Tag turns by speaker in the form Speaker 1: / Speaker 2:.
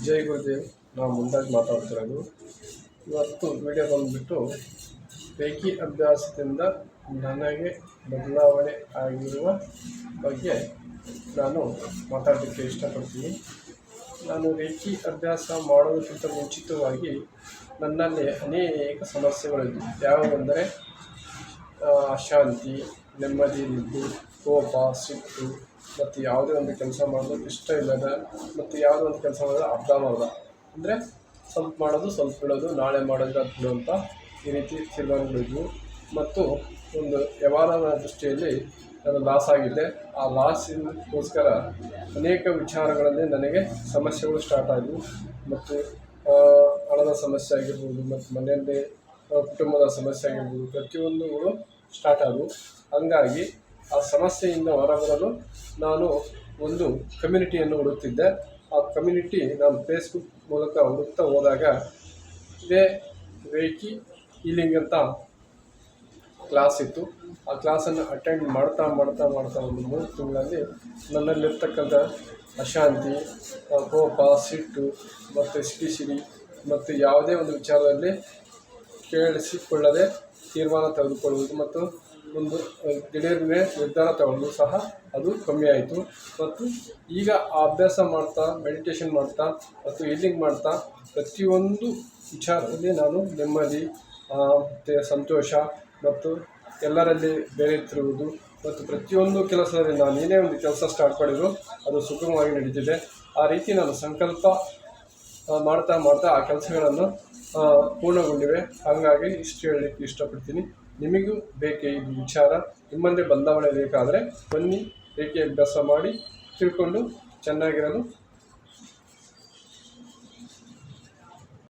Speaker 1: ಜೈ ಗುರುದೇವ್. ನಾವು ಮುಂದಾಗಿ ಮಾತಾಡ್ತಿರೋದು ಇವತ್ತು ವಿಡಿಯೋ ಬಂದುಬಿಟ್ಟು ರೇಖಿ ಅಭ್ಯಾಸದಿಂದ ನನಗೆ ಬದಲಾವಣೆ ಆಗಿರುವ ಬಗ್ಗೆ ನಾನು ಮಾತಾಡಲಿಕ್ಕೆ ಇಷ್ಟಪಡ್ತೀನಿ. ನಾನು ರೇಖಿ ಅಭ್ಯಾಸ ಮಾಡೋದಕ್ಕಿಂತ ಮುಂಚಿತವಾಗಿ ನನ್ನಲ್ಲಿ ಅನೇಕ ಸಮಸ್ಯೆಗಳಿದ್ದವು. ಯಾವುವೆಂದರೆ ಅಶಾಂತಿ, ನೆಮ್ಮದಿ ನಿದ್ದು, ಕೋಪ, ಸಿಟ್ಟು ಮತ್ತು ಯಾವುದೇ ಒಂದು ಕೆಲಸ ಮಾಡೋದು ಇಷ್ಟ ಇಲ್ಲದ, ಮತ್ತು ಯಾವುದೇ ಒಂದು ಕೆಲಸ ಮಾಡಿದ್ರೆ ಅರ್ಧಂಬರ್ಧ, ಅಂದರೆ ಸ್ವಲ್ಪ ಮಾಡೋದು ಸ್ವಲ್ಪ ಬಿಡೋದು, ನಾಳೆ ಮಾಡೋದು ಅದು ಬಿಡುವಂಥ ಈ ರೀತಿ ತೀರ್ಮಾನಗಳಿದ್ವು. ಮತ್ತು ಒಂದು ವ್ಯವಹಾರದ ದೃಷ್ಟಿಯಲ್ಲಿ ನಾನು ಲಾಸ್ ಆಗಿದ್ದೆ. ಆ ಲಾಸಿಗೋಸ್ಕರ ಅನೇಕ ವಿಚಾರಗಳಲ್ಲಿ ನನಗೆ ಸಮಸ್ಯೆಗಳು ಸ್ಟಾರ್ಟ್ ಆದವು. ಮತ್ತು ಹಣದ ಸಮಸ್ಯೆ ಆಗಿರ್ಬೋದು, ಮತ್ತು ಮನೆಯಲ್ಲಿ ಕುಟುಂಬದ ಸಮಸ್ಯೆ ಆಗಿರ್ಬೋದು, ಪ್ರತಿಯೊಂದುಗಳು ಸ್ಟಾರ್ಟ್ ಆದವು. ಹಾಗಾಗಿ ಆ ಸಮಸ್ಯೆಯಿಂದ ಹೊರಬರಲು ನಾನು ಒಂದು ಕಮ್ಯುನಿಟಿಯನ್ನು ಹುಡುಕ್ತಿದ್ದೆ. ಆ ಕಮ್ಯುನಿಟಿ ನಾನು ಫೇಸ್ಬುಕ್ ಮೂಲಕ ಹುಡುಕ್ತಾ ಹೋದಾಗ ಇದೇ ರೇಖಿ ಹೀಲಿಂಗ್ ಅಂತ ಕ್ಲಾಸ್ ಇತ್ತು. ಆ ಕ್ಲಾಸನ್ನು ಅಟೆಂಡ್ ಮಾಡ್ತಾ ಒಂದು 3 ತಿಂಗಳಲ್ಲಿ ನನ್ನಲ್ಲಿರ್ತಕ್ಕಂಥ ಅಶಾಂತಿ, ಕೋಪ, ಸಿಟ್ಟು ಮತ್ತು ಸಿಡಿ ಮತ್ತು ಯಾವುದೇ ಒಂದು ವಿಚಾರದಲ್ಲಿ ಕೇಳಿಸಿಕೊಳ್ಳದೆ ತೀರ್ಮಾನ ತೆಗೆದುಕೊಳ್ಳುವುದು ಮತ್ತು ಒಂದು ದಿಢೀರ್ನೆ ನಿರ್ಧಾರ ತಗೊಳ್ಳೋದು ಸಹ ಅದು ಕಮ್ಮಿ ಆಯಿತು. ಮತ್ತು ಈಗ ಆ ಅಭ್ಯಾಸ ಮಾಡ್ತಾ, ಮೆಡಿಟೇಷನ್ ಮಾಡ್ತಾ ಮತ್ತು ಹೀಲಿಂಗ್ ಮಾಡ್ತಾ ಪ್ರತಿಯೊಂದು ವಿಚಾರದಲ್ಲಿ ನಾನು ನೆಮ್ಮದಿ ಮತ್ತು ಸಂತೋಷ ಮತ್ತು ಎಲ್ಲರಲ್ಲಿ ಬೆರೆತಿರುವುದು ಮತ್ತು ಪ್ರತಿಯೊಂದು ಕೆಲಸದಲ್ಲಿ ನಾನು ಏನೇ ಒಂದು ಕೆಲಸ ಸ್ಟಾರ್ಟ್ ಮಾಡಿದರೂ ಅದು ಸುಗಮವಾಗಿ ನಡೀತಿದೆ. ಆ ರೀತಿ ನಾನು ಸಂಕಲ್ಪ ಮಾಡ್ತಾ ಆ ಕೆಲಸಗಳನ್ನು ಪೂರ್ಣಗೊಂಡಿವೆ. ಹಾಗಾಗಿ ಇಷ್ಟು ಹೇಳಲಿಕ್ಕೆ ಇಷ್ಟಪಡ್ತೀನಿ. ನಿಮಗೂ ಬೇಕೇ ಈ ವಿಚಾರ, ನಿಮ್ಮಲ್ಲೇ ಬದಲಾವಣೆ ಬೇಕಾದರೆ ಬನ್ನಿ, ರೇಖಿ ಅಭ್ಯಾಸ ಮಾಡಿ ತಿಳ್ಕೊಂಡು ಚೆನ್ನಾಗಿರಲು